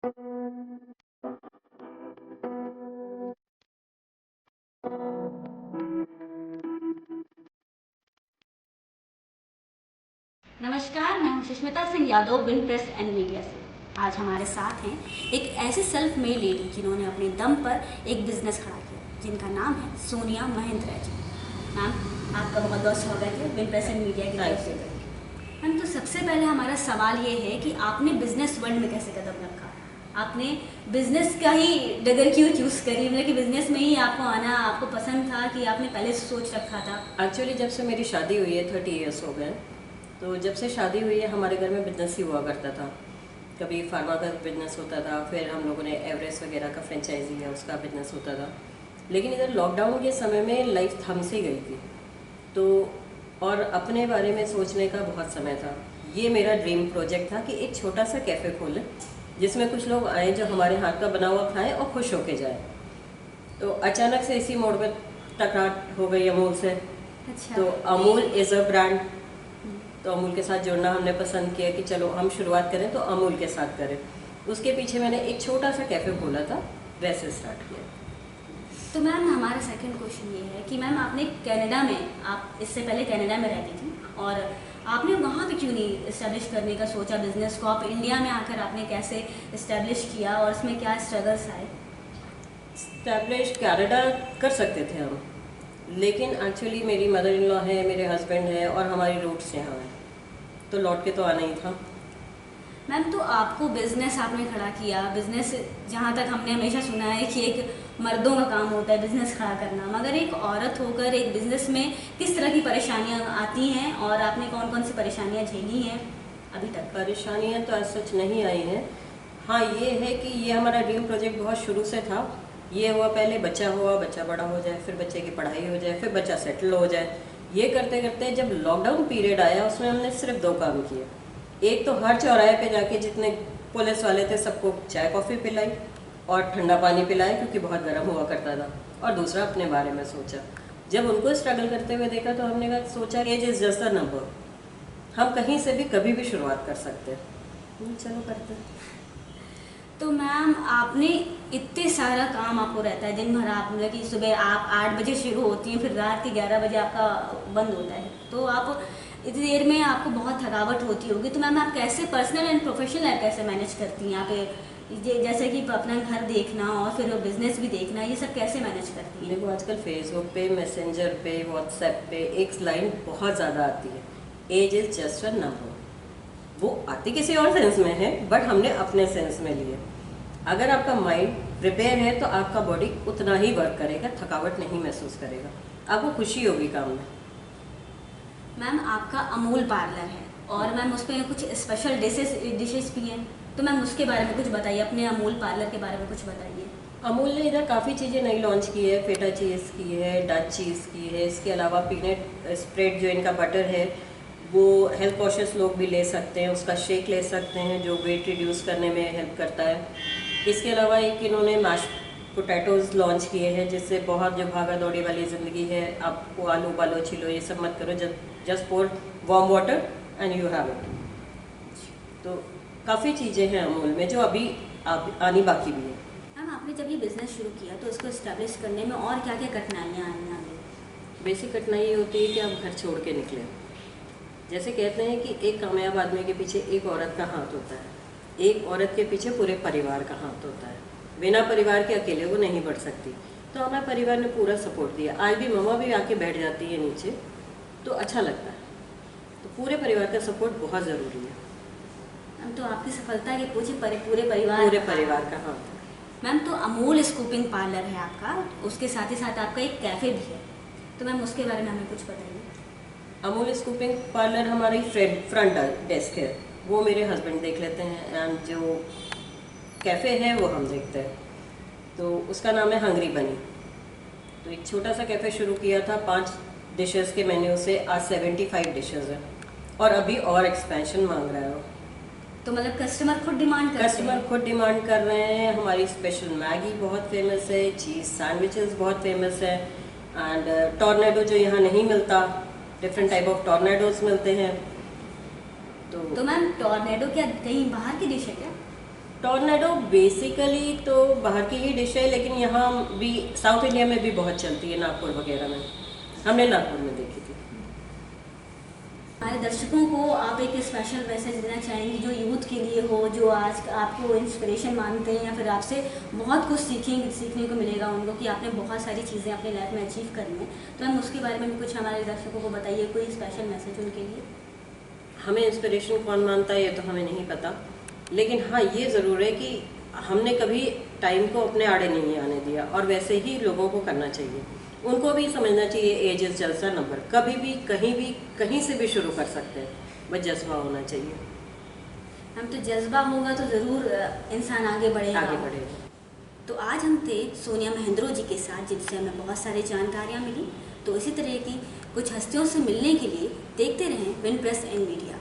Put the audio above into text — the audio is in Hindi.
नमस्कार, मैं हूं Sushmita Singh Yadav, win press and media से। आज हमारे साथ हैं एक ऐसी सेल्फ मेड लेडी जिन्होंने अपने दम पर एक बिजनेस खड़ा किया, जिनका नाम है सोनिया महेंद्र जी। मैम, आपका बहुत बहुत स्वागत है विन प्रेस एंड मीडिया की तरफ से। मैम, तो सबसे पहले हमारा सवाल ये है कि आपने बिजनेस वर्ल्ड में कैसे कदम रखा? आपने बिजनेस का ही डगर क्यों चूज़ करी? मतलब कि बिजनेस में ही आपको आना आपको पसंद था कि आपने पहले से सोच रखा था? एक्चुअली जब से मेरी शादी हुई है 30 ईयर्स हो गए। तो जब से शादी हुई है हमारे घर में बिजनेस ही हुआ करता था। कभी फार्मा का बिजनेस होता था, फिर हम लोगों ने एवरेस्ट वगैरह का फ्रेंचाइजी है उसका बिजनेस होता था। लेकिन इधर लॉकडाउन के समय में लाइफ थम सी गई थी, तो और अपने बारे में सोचने का बहुत समय था। ये मेरा ड्रीम प्रोजेक्ट था कि एक छोटा सा कैफ़े खोलें जिसमें कुछ लोग आए जो हमारे हाथ का बना हुआ खाएं और खुश होके जाएं। तो अचानक से इसी मोड़ पर टकरार हो गई अमूल से। अच्छा। तो अमूल इज़ अ ब्रांड, तो अमूल के साथ जुड़ना हमने पसंद किया कि चलो हम शुरुआत करें तो अमूल के साथ करें। उसके पीछे मैंने एक छोटा सा कैफ़े खोला था, वैसे स्टार्ट किया। तो मैम, हमारा सेकंड क्वेश्चन ये है कि मैम, आपने कनाडा में, आप इससे पहले कनाडा में रहती थी, और आपने वहाँ पे क्यों नहीं इस्टेब्लिश करने का सोचा बिजनेस को? आप इंडिया में आकर आपने कैसे इस्टेब्लिश किया और उसमें क्या स्ट्रगल्स आए? स्टैब्लिश कनाडा कर सकते थे हम, लेकिन एक्चुअली मेरी मदर इन लॉ है, मेरे हस्बैंड है और हमारी रूट्स यहाँ हैं, तो लौट के तो आना ही था। मैम, तो आपको बिजनेस आपने खड़ा किया, बिजनेस जहाँ तक हमने हमेशा सुना है कि एक मर्दों का काम होता है बिजनेस खड़ा करना, मगर एक औरत होकर एक बिजनेस में किस तरह की परेशानियाँ आती हैं और आपने कौन कौन सी परेशानियाँ झेली हैं अभी तक? परेशानियाँ तो ऐसा सच नहीं आई हैं। हाँ, ये है कि ये हमारा ड्रीम प्रोजेक्ट बहुत शुरू से था। ये हुआ, पहले बच्चा हुआ, बच्चा बड़ा हो जाए, फिर बच्चे की पढ़ाई हो जाए, फिर बच्चा सेटल हो जाए। ये करते करते जब लॉकडाउन पीरियड आया उसमें हमने सिर्फ 2 काम किए। एक तो हर चौराहे पे जाके जितने पुलिस वाले थे सबको चाय कॉफ़ी पिलाई और ठंडा पानी पिलाया, क्योंकि बहुत गर्म हुआ करता था। और दूसरा अपने बारे में सोचा। जब उनको स्ट्रगल करते हुए देखा तो हमने कहा, सोचा age is just a number, हम कहीं से भी कभी भी शुरुआत कर सकते हैं, चलो करते हैं। तो मैम, आपने इतने सारा काम आपको रहता है दिन भर, आप मतलब कि सुबह आप 8 बजे शुरू होती हैं, फिर रात के 11 बजे आपका बंद होता है, तो आप इतनी देर में आपको बहुत थकावट होती होगी। तो मैम, आप कैसे पर्सनल एंड प्रोफेशनल लाइफ कैसे मैनेज करती हैं? आप जैसे कि अपना घर देखना और फिर बिजनेस भी देखना, ये सब कैसे मैनेज करती हैं? देखो, आजकल फेसबुक पे, मैसेंजर पे, व्हाट्सएप पे एक लाइन बहुत ज़्यादा आती है, age is just a number. वो आती किसी और सेंस में है, बट हमने अपने सेंस में लिए। अगर आपका माइंड प्रिपेयर है तो आपका बॉडी उतना ही वर्क करेगा, थकावट नहीं महसूस करेगा, आपको खुशी होगी काम में। मैम, आपका अमूल पार्लर है और मैम उस पर कुछ स्पेशल डिशेस भी हैं, तो मैम उसके बारे में कुछ बताइए, अपने अमूल पार्लर के बारे में कुछ बताइए। अमूल ने इधर काफ़ी चीज़ें नई लॉन्च की है, फेटा चीज़ की है, डच चीज़ की है। इसके अलावा पीनट स्प्रेड जो इनका बटर है वो हेल्थ कॉशियस लोग भी ले सकते हैं, उसका शेक ले सकते हैं जो वेट रिड्यूस करने में हेल्प करता है। इसके अलावा एक इन्होंने मैश पोटैटोज़ लॉन्च किए हैं, जिससे बहुत जो भागा दौड़ी वाली ज़िंदगी है, आपको आलू उबालो छीलो ये सब मत करो, just pour warm water and you have it. तो काफ़ी चीज़ें हैं अमूल में जो अभी आनी बाकी भी है। मैम, आपने जब ये बिज़नेस शुरू किया तो इसको इस्टेब्लिश करने में और क्या क्या कठिनाइयाँ आई आगे? बेसिक कठिनाई ये होती है कि आप घर छोड़ के निकले। जैसे कहते हैं कि एक कामयाब आदमी के पीछे एक औरत का हाथ होता है, एक औरत के पीछे पूरे परिवार का हाथ होता है। बिना परिवार के अकेले वो नहीं बढ़ सकती। तो हमारे परिवार ने पूरा सपोर्ट दिया। आज भी मम्मा भी आके बैठ जाती है नीचे, तो अच्छा लगता है। तो पूरे परिवार का सपोर्ट बहुत ज़रूरी है। मैम, तो आपकी सफलता के पूरे परिवार का हाथ है। मैम, तो अमूल स्कूपिंग पार्लर है आपका, उसके साथ ही साथ आपका एक कैफ़े भी है, तो मैम उसके बारे में हमें कुछ बताइए। अमूल स्कूपिंग पार्लर हमारी फ्रंट डेस्क है, वो मेरे हस्बैंड देख लेते हैं, एंड जो कैफ़े है वो हम देखते हैं। तो उसका नाम है हंगरी बनी। तो एक छोटा सा कैफ़े शुरू किया था 5 डिशेस के मेन्यू से, आज 75 डिशेस है और अभी और एक्सपेंशन मांग रहा है वो। तो मतलब कस्टमर खुद डिमांड करते हैं? कस्टमर खुद डिमांड कर रहे हैं। हमारी स्पेशल मैगी बहुत फेमस है, चीज़ सैंडविचेस बहुत फेमस है, एंड टॉर्नेडो जो यहाँ नहीं मिलता, डिफरेंट टाइप ऑफ टॉर्नेडोज मिलते हैं। तो मैम, टॉर्नेडो क्या कहीं बाहर की डिश है क्या? टोर्नेडो बेसिकली तो बाहर की ही डिश है, लेकिन यहाँ भी साउथ इंडिया में भी बहुत चलती है, नागपुर वगैरह में। हमने नागपुर में देखी थी। हमारे दर्शकों को आप एक स्पेशल मैसेज देना चाहेंगी जो यूथ के लिए हो, जो आज आपको इंस्पिरेशन मानते हैं या फिर आपसे बहुत कुछ सीखने को मिलेगा उनको कि आपने बहुत सारी चीज़ें अपने लाइफ में अचीव करनी है, तो हम उसके बारे में भी कुछ हमारे दर्शकों को बताइए, कोई स्पेशल मैसेज उनके लिए। हमें इंस्पिरेशन कौन मानता है ये तो हमें नहीं पता, लेकिन हाँ ये ज़रूर है कि हमने कभी टाइम को अपने आड़े नहीं आने दिया, और वैसे ही लोगों को करना चाहिए। उनको भी समझना चाहिए age is just a number, कभी भी कहीं से भी शुरू कर सकते हैं, बस जज्बा होना चाहिए। हम तो जज्बा होगा तो ज़रूर इंसान आगे बढ़ेगा। तो आज हम थे सोनिया महेंद्रो जी के साथ, जिनसे हमें बहुत सारी जानकारियाँ मिली। तो इसी तरह की कुछ हस्तियों से मिलने के लिए देखते रहें विन प्रेस एंड मीडिया।